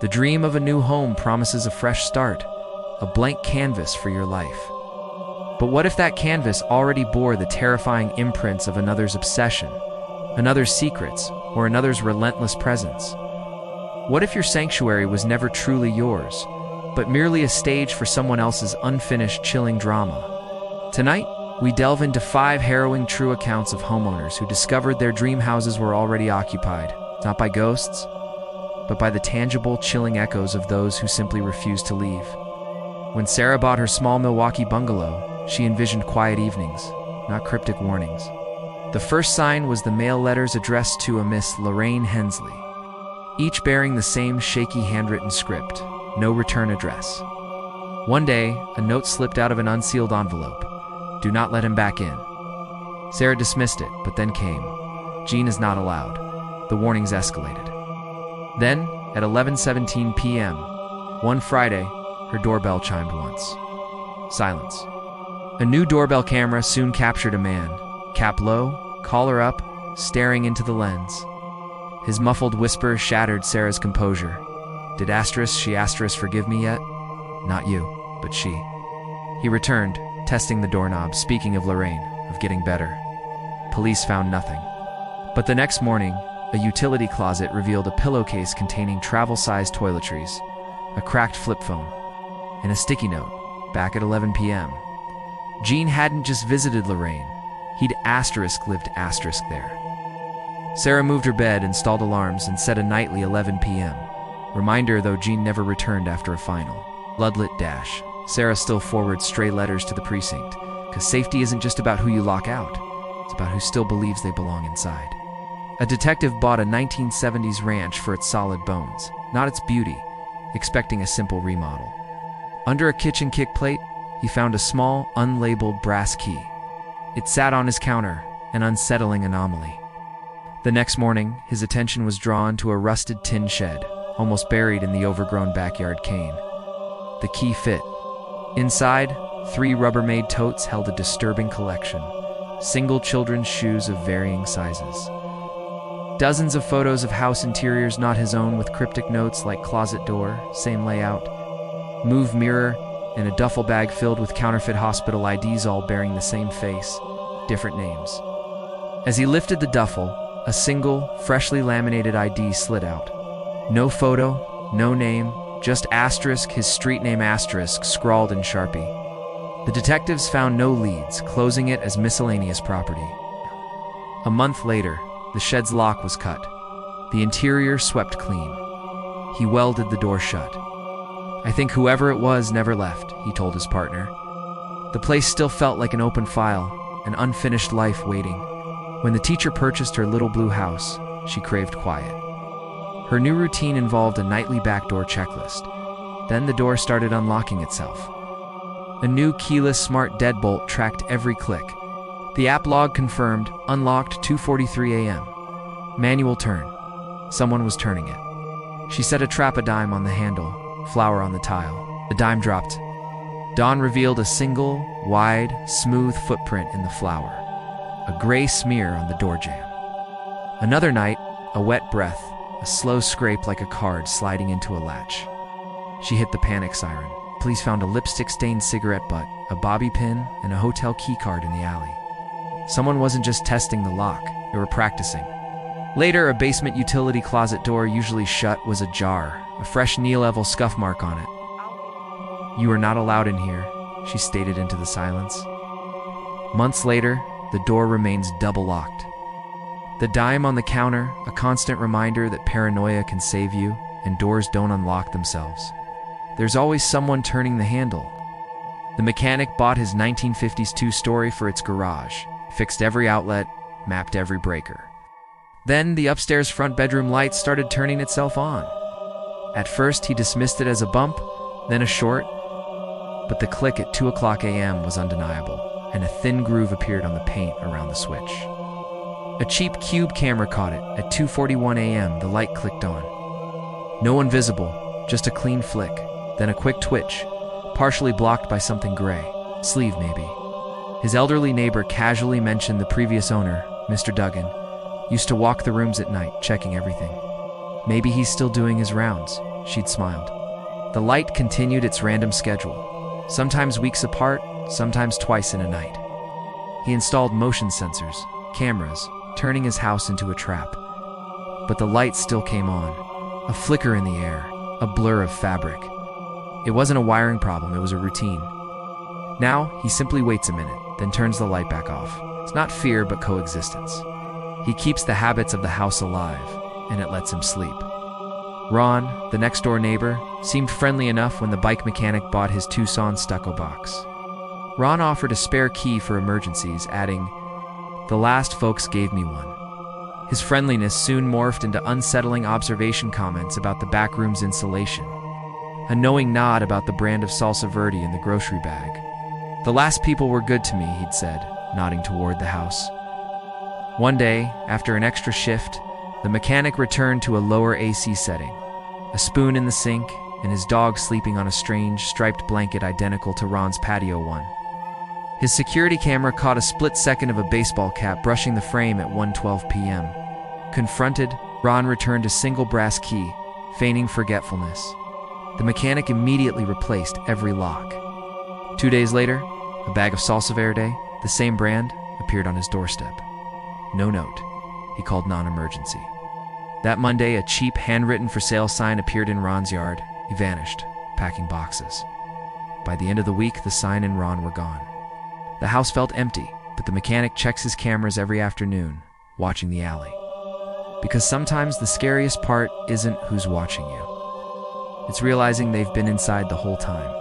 The dream of a new home promises a fresh start, a blank canvas for your life. But what if that canvas already bore the terrifying imprints of another's obsession, another's secrets, or another's relentless presence? What if your sanctuary was never truly yours, but merely a stage for someone else's unfinished, chilling drama? Tonight, we delve into 5 harrowing true accounts of homeowners who discovered their dream houses were already occupied, not by ghosts, but by the tangible, chilling echoes of those who simply refused to leave. When Sarah bought her small Milwaukee bungalow, she envisioned quiet evenings, not cryptic warnings. The first sign was the mail letters addressed to a Miss Lorraine Hensley, each bearing the same shaky handwritten script, no return address. One day, a note slipped out of an unsealed envelope. Do not let him back in. Sarah dismissed it, but then came. Jean is not allowed. The warnings escalated. Then, at 11:17 p.m., one Friday, her doorbell chimed once. Silence. A new doorbell camera soon captured a man, cap low, collar up, staring into the lens. His muffled whisper shattered Sarah's composure. Did she forgive me yet? Not you, but she. He returned, testing the doorknob, speaking of Lorraine, of getting better. Police found nothing. But the next morning, a utility closet revealed a pillowcase containing travel-sized toiletries, a cracked flip phone, and a sticky note, back at 11 p.m. Jean hadn't just visited Lorraine, he'd lived there. Sarah moved her bed, installed alarms, and set a nightly 11 p.m. reminder, though Jean never returned after a final bloodlit dash. Sarah still forwards stray letters to the precinct, because safety isn't just about who you lock out, it's about who still believes they belong inside. A detective bought a 1970s ranch for its solid bones, not its beauty, expecting a simple remodel. Under a kitchen kick plate, he found a small, unlabeled brass key. It sat on his counter, an unsettling anomaly. The next morning, his attention was drawn to a rusted tin shed, almost buried in the overgrown backyard cane. The key fit. Inside, 3 Rubbermaid totes held a disturbing collection, single children's shoes of varying sizes. Dozens of photos of house interiors not his own, with cryptic notes like closet door, same layout, move mirror, and a duffel bag filled with counterfeit hospital IDs, all bearing the same face, different names. As he lifted the duffel, a single, freshly laminated ID slid out. No photo, no name, just asterisk, his street name asterisk, scrawled in Sharpie. The detectives found no leads, closing it as miscellaneous property. A month later, the shed's lock was cut. The interior swept clean. He welded the door shut. I think whoever it was never left, he told his partner. The place still felt like an open file, an unfinished life waiting. When the teacher purchased her little blue house, she craved quiet. Her new routine involved a nightly backdoor checklist. Then the door started unlocking itself. A new keyless smart deadbolt tracked every click. The app log confirmed, unlocked 2:43 a.m. Manual turn. Someone was turning it. She set a dime on the handle, flour on the tile. The dime dropped. Dawn revealed a single, wide, smooth footprint in the flour. A gray smear on the door jamb. Another night, a wet breath, a slow scrape like a card sliding into a latch. She hit the panic siren. Police found a lipstick-stained cigarette butt, a bobby pin, and a hotel key card in the alley. Someone wasn't just testing the lock, they were practicing. Later, a basement utility closet door, usually shut, was ajar, a fresh knee-level scuff mark on it. You are not allowed in here, she stated into the silence. Months later, the door remains double-locked. The dime on the counter, a constant reminder that paranoia can save you, and doors don't unlock themselves. There's always someone turning the handle. The mechanic bought his 1950s two-story for its garage, fixed every outlet, mapped every breaker. Then the upstairs front bedroom light started turning itself on. At first, he dismissed it as a bump, then a short, but the click at 2:00 a.m. was undeniable, and a thin groove appeared on the paint around the switch. A cheap cube camera caught it. At 2:41 a.m., the light clicked on. No one visible, just a clean flick, then a quick twitch, partially blocked by something gray, sleeve maybe. His elderly neighbor casually mentioned the previous owner, Mr. Duggan, used to walk the rooms at night, checking everything. Maybe he's still doing his rounds, she'd smiled. The light continued its random schedule, sometimes weeks apart, sometimes twice in a night. He installed motion sensors, cameras, turning his house into a trap. But the light still came on, a flicker in the air, a blur of fabric. It wasn't a wiring problem, it was a routine. Now, he simply waits a minute, then turns the light back off. It's not fear, but coexistence. He keeps the habits of the house alive, and it lets him sleep. Ron, the next-door neighbor, seemed friendly enough when the bike mechanic bought his Tucson stucco box. Ron offered a spare key for emergencies, adding, "The last folks gave me one." His friendliness soon morphed into unsettling observation comments about the back room's insulation, a knowing nod about the brand of salsa verde in the grocery bag. "The last people were good to me," he'd said, nodding toward the house. One day, after an extra shift, the mechanic returned to a lower AC setting, a spoon in the sink, and his dog sleeping on a strange, striped blanket identical to Ron's patio one. His security camera caught a split second of a baseball cap brushing the frame at 1:12 p.m. Confronted, Ron returned a single brass key, feigning forgetfulness. The mechanic immediately replaced every lock. 2 days later, a bag of salsa verde, the same brand, appeared on his doorstep. No note. He called non-emergency. That Monday, a cheap handwritten for sale sign appeared in Ron's yard. He vanished, packing boxes. By the end of the week, the sign and Ron were gone. The house felt empty, but the mechanic checks his cameras every afternoon, watching the alley. Because sometimes the scariest part isn't who's watching you. It's realizing they've been inside the whole time.